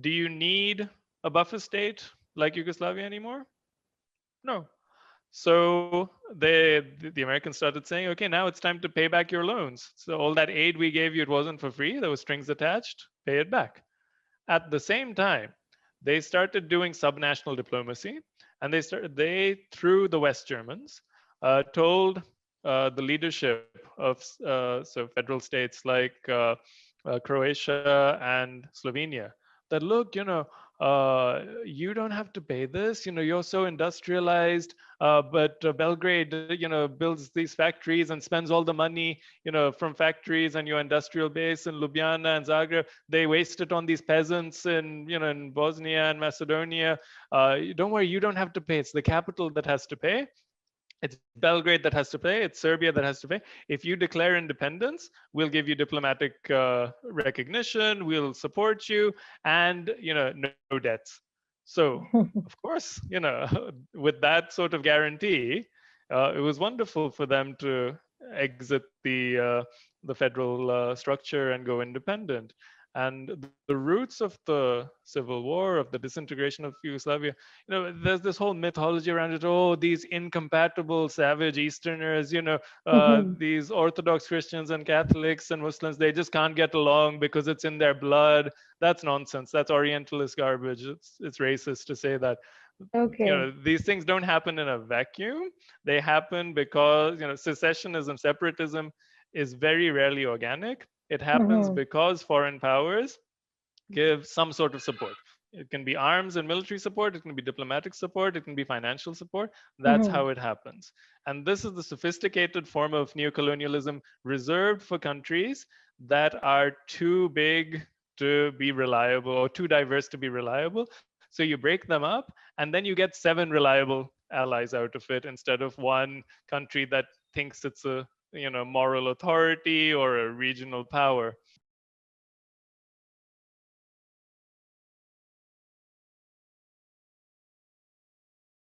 Do you need a buffer state like Yugoslavia anymore? No. So the Americans started saying, okay, now it's time to pay back your loans. So all that aid we gave you, it wasn't for free. There were strings attached. Pay it back. At the same time, they started doing subnational diplomacy, and they through the West Germans told the leadership of federal states like Croatia and Slovenia that, look, you don't have to pay this. You're so industrialized, but Belgrade, builds these factories and spends all the money, from factories and your industrial base in Ljubljana and Zagreb. They waste it on these peasants in Bosnia and Macedonia. Don't worry, you don't have to pay. It's the capital that has to pay. It's Belgrade that has to pay. It's Serbia that has to pay. If you declare independence, we'll give you diplomatic recognition. We'll support you, and no debts. So, of course, with that sort of guarantee, it was wonderful for them to exit the federal structure and go independent. And the roots of the civil war, of the disintegration of Yugoslavia, there's this whole mythology around it. Oh, these incompatible savage Easterners, Mhm. these Orthodox Christians and Catholics and Muslims, they just can't get along because it's in their blood. That's nonsense. That's Orientalist garbage. It's racist to say that. Okay. These things don't happen in a vacuum. They happen because secessionism, separatism is very rarely organic. It happens Mhm. because foreign powers give some sort of support. It can be arms and military support, it can be diplomatic support, it can be financial support. That's Mhm. how it happens. And this is the sophisticated form of neocolonialism reserved for countries that are too big to be reliable or too diverse to be reliable. So you break them up, and then you get 7 reliable allies out of it instead of one country that thinks it's a moral authority or a regional power.